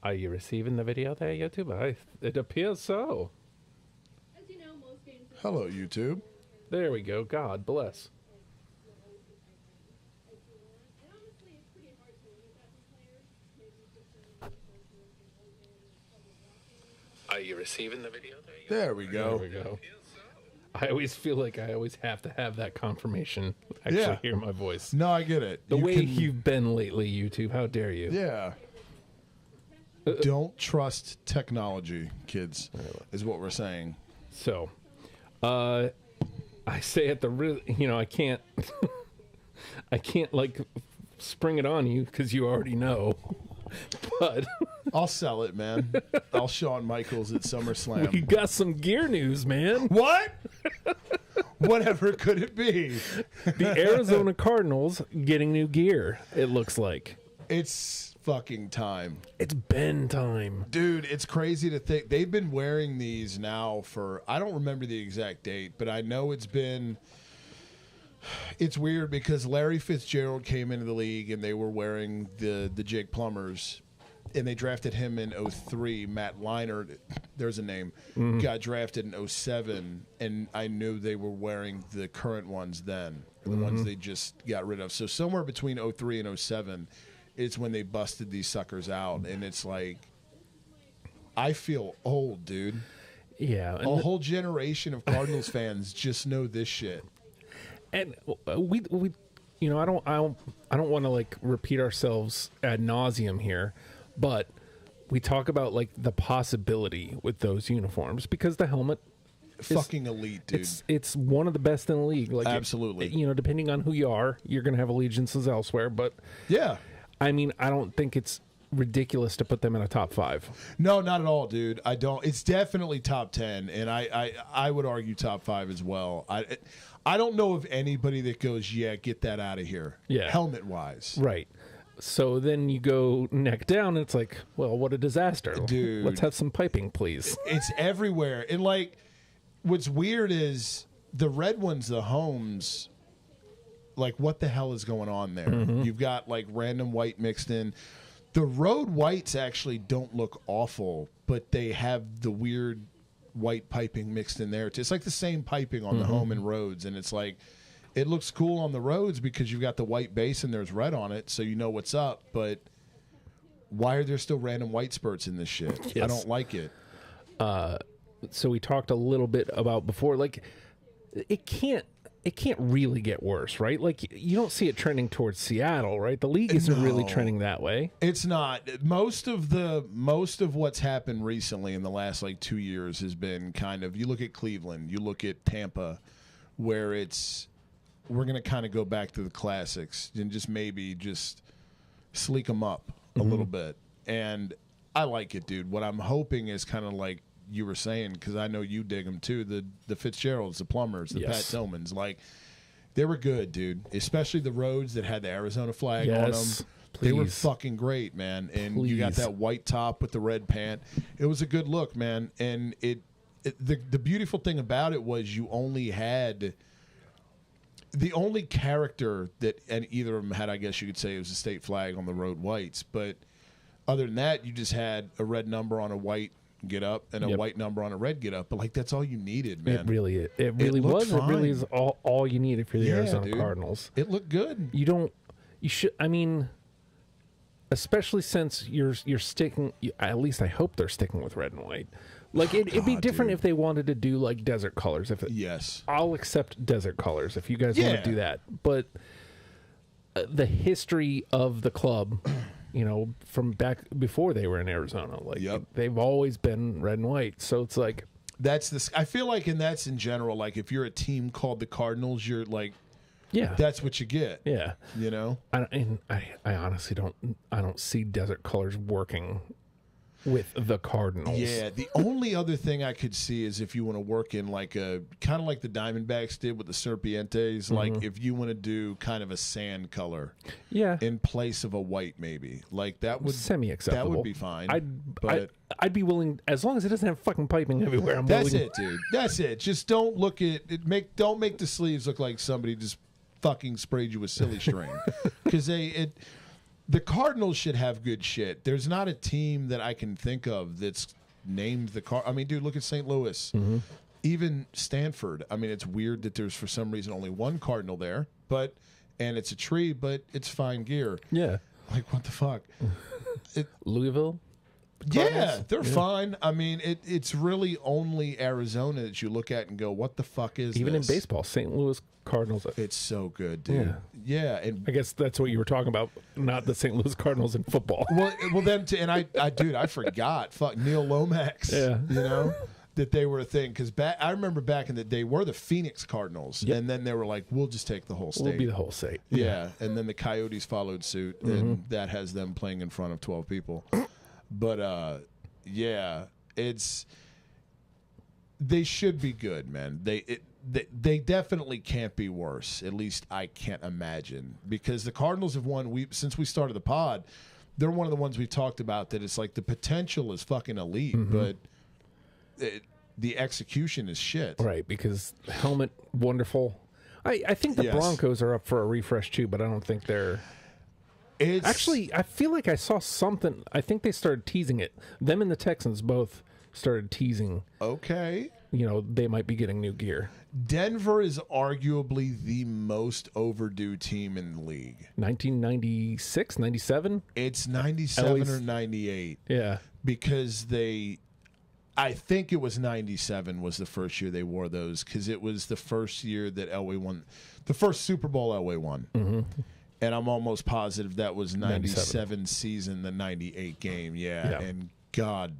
Are you receiving the video there, YouTube? It appears so. Hello, YouTube. There we go. God bless. Are you receiving the video there? There we go. There we go. I always feel like I always have to have that confirmation. Actually, Yeah. hear my voice. No, I get it. The way you've been lately, YouTube. How dare you? Yeah. Don't trust technology, kids, is what we're saying. So, I say at the I can't, I can't like spring it on you because you already know. But I'll sell it, man. I'll Shawn Michaels at SummerSlam. we got some gear news, man. What? Whatever could it be? The Arizona Cardinals getting new gear. It looks like It's fucking time. it's been time. Dude, it's crazy to think. They've been wearing these now for, I don't remember the exact date, but I know it's weird because Larry Fitzgerald came into the league and they were wearing the Jake Plumbers, and they drafted him in 03. Matt Leinart, there's a name, got drafted in 07, and I knew they were wearing the current ones then, the ones they just got rid of. So somewhere between 03 and 07, it's when they busted these suckers out, and it's like, I feel old, dude. Yeah, A whole generation of Cardinals fans just know this shit. and we I don't want to like repeat ourselves ad nauseum here, but we talk about like the possibility with those uniforms because the helmet Fucking elite, dude. It's one of the best in the league. Like Absolutely. Depending on who you are, you're going to have allegiances elsewhere, but Yeah. I mean, I don't think it's ridiculous to put them in a top 5. No, not at all, dude. I don't. It's definitely top 10, and I would argue top 5 as well. I don't know of anybody that goes, yeah, get that out of here. Yeah. Helmet-wise. Right. So then you go neck down, and it's like, well, what a disaster. Dude. Let's have some piping, please. It's everywhere. And, like, what's weird is the red ones, the homes, like, what the hell is going on there? You've got, like, random white mixed in. The road whites actually don't look awful, but they have the weird white piping mixed in there. It's like the same piping on the home and roads, and it's like it looks cool on the roads because you've got the white base and there's red on it, so you know what's up. But why are there still random white spurts in this shit? Yes. I don't like it. So we talked a little bit about before, like it can't really get worse, right? Like you don't see it trending towards Seattle, right? The league isn't really No. trending that way. It's not. Most of what's happened recently in the last like 2 years has been kind of, you look at Cleveland, you look at Tampa, where we're going to kind of go back to the classics and just maybe just sleek them up a little bit. And I like it, dude. What I'm hoping is kind of like you were saying, because I know you dig them too, the Fitzgeralds, the Plumbers, the Pat Yes. Tillmans, like they were good, dude. Especially the roads that had the Arizona flag on them. Yes, They were please. fucking great, man. And you got Please. that white top with the red pant. It was a good look, man. And the beautiful thing about it was you only had the only character that, and either of them had, I guess you could say, it was a state flag on the road whites. But other than that, you just had a red number on a white get up and a Yep. white number on a red get up. But like that's all you needed, man. It really was. It really looked is all you needed for the Yeah, Arizona dude. Cardinals. It looked good. You should. I mean, especially since you're sticking. At least I hope they're sticking with red and white. Like it'd be God, different dude. if they wanted to do like desert colors. Yes. I'll accept desert colors if you guys want Yeah. to do that. But the history of the club, from back before they were in Arizona, like Yep. they've always been red and white. So it's like, That's this. I feel like, and that's in general. Like if you're a team called the Cardinals, you're like, yeah, that's what you get. yeah. You know. I honestly don't see desert colors working with the Cardinals. Yeah. The only other thing I could see is if you want to work in like a kind of like the Diamondbacks did with the Serpientes. Like if you want to do kind of a sand color yeah. in place of a white, maybe like that would Semi-acceptable. That would be fine. I'd be willing, as long as it doesn't have fucking piping everywhere. I'm That's willing. it, dude. That's it. Just don't look at it. Don't make the sleeves look like somebody just fucking sprayed you with silly string, because the Cardinals should have good shit. There's not a team that I can think of that's named the I mean, dude, look at St. Louis. Mm-hmm. Even Stanford. I mean, it's weird that there's for some reason only one Cardinal there, and it's a tree, but it's fine gear. Yeah. Like, what the fuck? Louisville? Yeah, they're fine. I mean, it's really only Arizona that you look at and go, what the fuck is Even this? in baseball, St. Louis Cardinals. It's so good, dude. Yeah, and I guess that's what you were talking about, not the St. Louis Cardinals in football. well, then, I forgot. Fuck, Neil Lomax. Yeah. You know? That they were a thing. Because I remember back in the day, we're the Phoenix Cardinals. Yep. And then they were like, we'll just take the whole state. We'll be the whole state. Yeah. And then the Coyotes followed suit, and that has them playing in front of 12 people. But, yeah, they should be good, man. They definitely can't be worse. At least I can't imagine, because the Cardinals have won. Since we started the pod, they're one of the ones we talked about that it's like the potential is fucking elite, but the execution is shit. Right, because helmet, wonderful. I think the Broncos are up for a refresh too, but I don't think they're. Actually, I feel like I saw something. I think they started teasing it. Them and the Texans both started teasing. Okay. They might be getting new gear. Denver is arguably the most overdue team in the league. 1996, 97? It's 97 or 98. Yeah. Because I think it was 97 was the first year they wore those, because it was the first year that Elway won. The first Super Bowl Elway won. Mm-hmm. And I'm almost positive that was 97 season, the 98 game. Yeah. And God,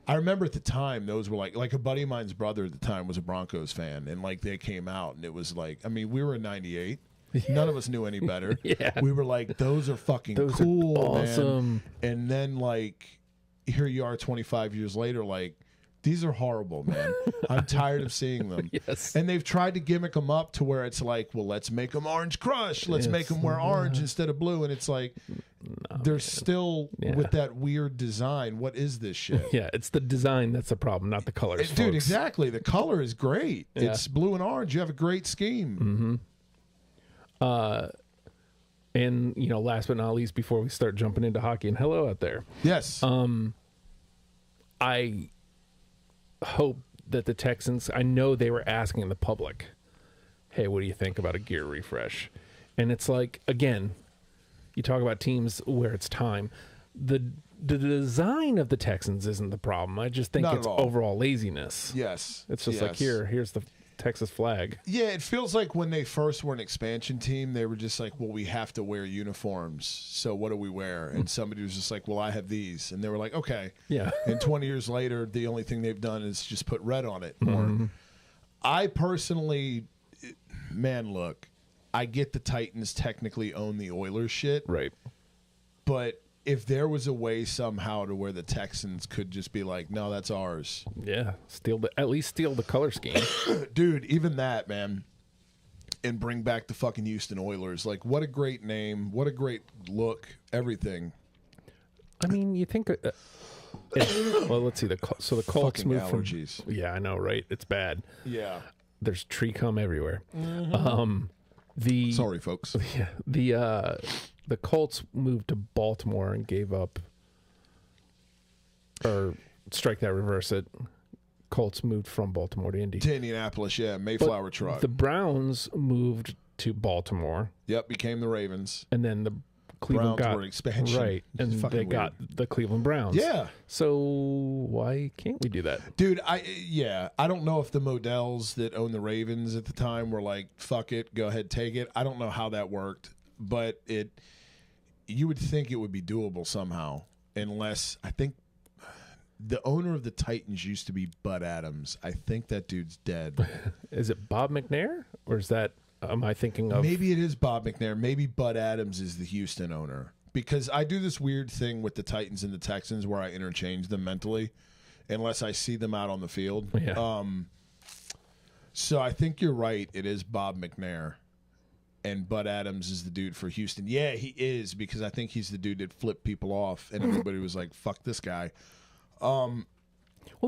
I remember at the time, those were like a buddy of mine's brother at the time was a Broncos fan. And like they came out and it was like, I mean, we were in 98. None of us knew any better. We were like, those are fucking cool, are awesome. Man. And then like, here you are 25 years later, like, these are horrible, man. I'm tired of seeing them. Yes. And they've tried to gimmick them up to where it's like, well, let's make them Orange Crush. Let's make them wear orange instead of blue. And it's like, they're still with that weird design. What is this shit? Yeah, it's the design that's the problem, not the colors. Dude, exactly. The color is great. Yeah. It's blue and orange. You have a great scheme. Mm-hmm. And, last but not least, before we start jumping into hockey, and hello out there. Yes. I hope that the Texans, I know they were asking the public, hey, what do you think about a gear refresh? And it's like, again, you talk about teams where it's time. The design of the Texans isn't the problem. I just think it's overall laziness. Yes. It's just like, here's the Texas flag. Yeah, it feels like when they first were an expansion team, they were just like, well, we have to wear uniforms, so what do we wear? And somebody was just like, well, I have these. And they were like, okay. Yeah. And 20 years later, the only thing they've done is just put red on it more. I personally, man, look, I get the Titans technically own the Oilers shit. Right. But if there was a way somehow to where the Texans could just be like, no, that's ours. Yeah. At least steal the color scheme. Dude, even that, man. And bring back the fucking Houston Oilers. Like, what a great name. What a great look. Everything. I mean, you think... well, let's see. So the Colts fucking moved allergies. From... Yeah, I know, right? It's bad. Yeah. There's tree cum everywhere. Sorry, folks. Yeah, the Colts moved to Baltimore and gave up, or strike that, reverse it. Colts moved from Baltimore to Indy. To Indianapolis, yeah, Mayflower truck. The Browns moved to Baltimore. Yep, became the Ravens. And then the Cleveland Browns were expansion. Right, and they got the Cleveland Browns. Yeah. So why can't we do that? Dude, I don't know if the Modells that owned the Ravens at the time were like, fuck it, go ahead, take it. I don't know how that worked, but you would think it would be doable somehow, unless I think the owner of the Titans used to be Bud Adams. I think that dude's dead. Is it Bob McNair, or is that? Am I thinking of? Maybe it is Bob McNair. Maybe Bud Adams is the Houston owner, because I do this weird thing with the Titans and the Texans where I interchange them mentally, unless I see them out on the field. Yeah. So I think you're right. It is Bob McNair. And Bud Adams is the dude for Houston. Yeah, he is, because I think he's the dude that flipped people off, and everybody was like, fuck this guy. Well,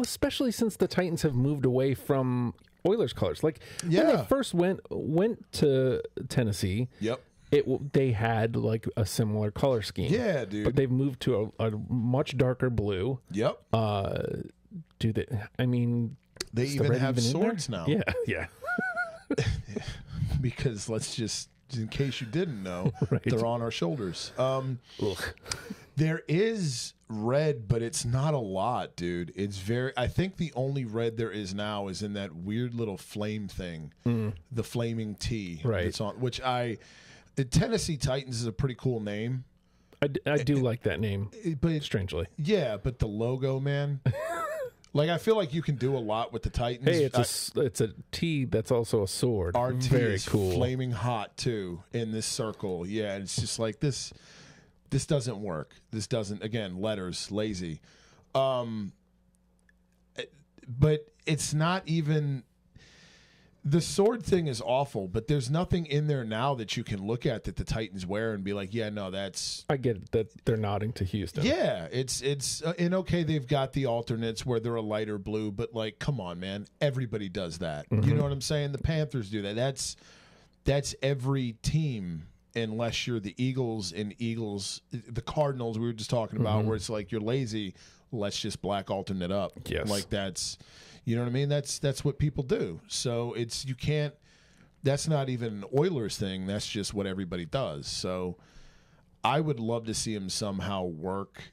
especially since the Titans have moved away from Oilers colors. Like, when they first went to Tennessee, yep, they had like a similar color scheme. Yeah, dude. But they've moved to a much darker blue. Yep. Do they? I mean, they even have swords now. Yeah, yeah. Because let's just, in case you didn't know, Right. they're on our shoulders. There is red, but it's not a lot, dude. It's very. I think the only red there is now is in that weird little flame thing, the flaming T. Right. That's on the Tennessee Titans is a pretty cool name. I do like that name, But strangely. yeah, but the logo, man. Like, I feel like you can do a lot with the Titans. Hey, it's a T that's also a sword. Our T Very is cool. flaming hot too in this circle. Yeah, it's just like this. This doesn't work. This doesn't. Again, letters, lazy. But it's not even. The sword thing is awful, but there's nothing in there now that you can look at that the Titans wear and be like, yeah, no, that's. I get that they're nodding to Houston. Yeah, it's and okay, they've got the alternates where they're a lighter blue, but like, come on, man, everybody does that. You know what I'm saying? The Panthers do that. That's every team, unless you're the Eagles and the Cardinals we were just talking about, where it's like you're lazy. Let's just black alternate up. Yes, like that's. You know what I mean? That's what people do. So you can't. That's not even an Oilers thing. That's just what everybody does. So I would love to see him somehow work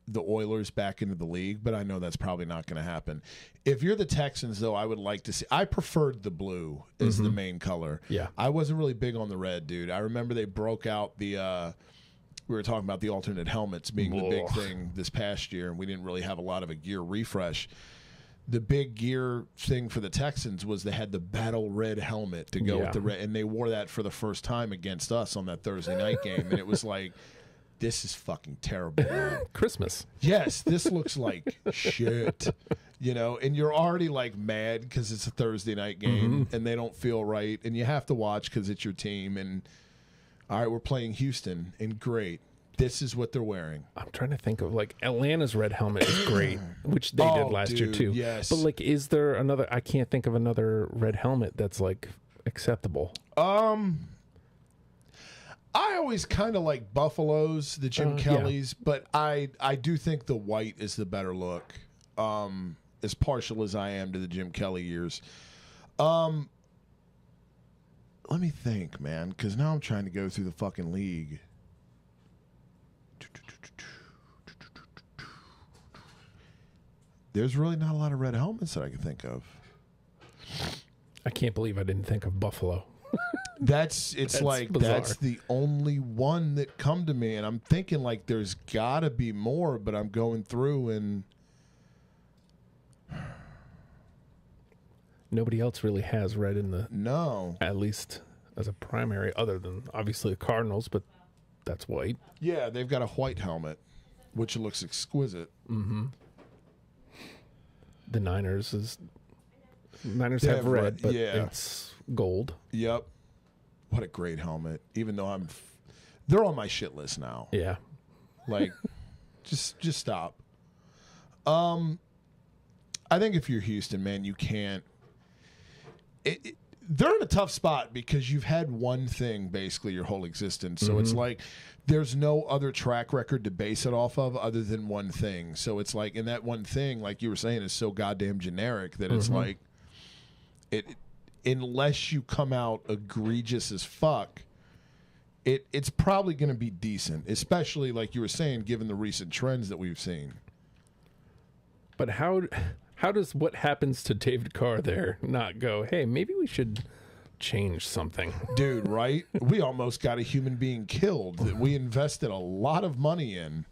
the Oilers back into the league, but I know that's probably not going to happen. If you're the Texans, though, I would like to see. I preferred the blue as the main color. Yeah, I wasn't really big on the red, dude. I remember they broke out the. We were talking about the alternate helmets being the big thing this past year, and we didn't really have a lot of a gear refresh. The big gear thing for the Texans was they had the battle red helmet to go with the red, and they wore that for the first time against us on that Thursday night game, and it was like, this is fucking terrible, man. Christmas. Yes, this looks like shit, and you're already like mad because it's a Thursday night game and they don't feel right, and you have to watch because it's your team, and all right, we're playing Houston, and great. This is what they're wearing. I'm trying to think of, like, Atlanta's red helmet is great, which they did last year too. Yes. But like, is there another? I can't think of another red helmet that's like acceptable. I always kind of like Buffalo's, the Jim Kelly's, but I do think the white is the better look. As partial as I am to the Jim Kelly years. Let me think, man, because now I'm trying to go through the fucking league. There's really not a lot of red helmets that I can think of. I can't believe I didn't think of Buffalo. That's bizarre. That's the only one that come to me, and I'm thinking like there's gotta be more, but I'm going through and Nobody else really has red in the no, at least as a primary, other than obviously the Cardinals, but that's white. Yeah, they've got a white helmet, which looks exquisite. The Niners They have red, but yeah. it's gold. Yep. What a great helmet. Even though they're on my shit list now. Yeah. Like, just stop. I think if you're Houston, man, you can't. They're in a tough spot because you've had one thing basically your whole existence. So it's like there's no other track record to base it off of other than one thing. So it's like, and that one thing, like you were saying, is so goddamn generic that it's like unless you come out egregious as fuck, it's probably going to be decent, especially like you were saying, given the recent trends that we've seen. But how does what happens to David Carr there not go, hey, maybe we should change something? Dude, right? We almost got a human being killed that we invested a lot of money in.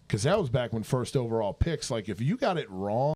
Because that was back when first overall picks, like if you got it wrong,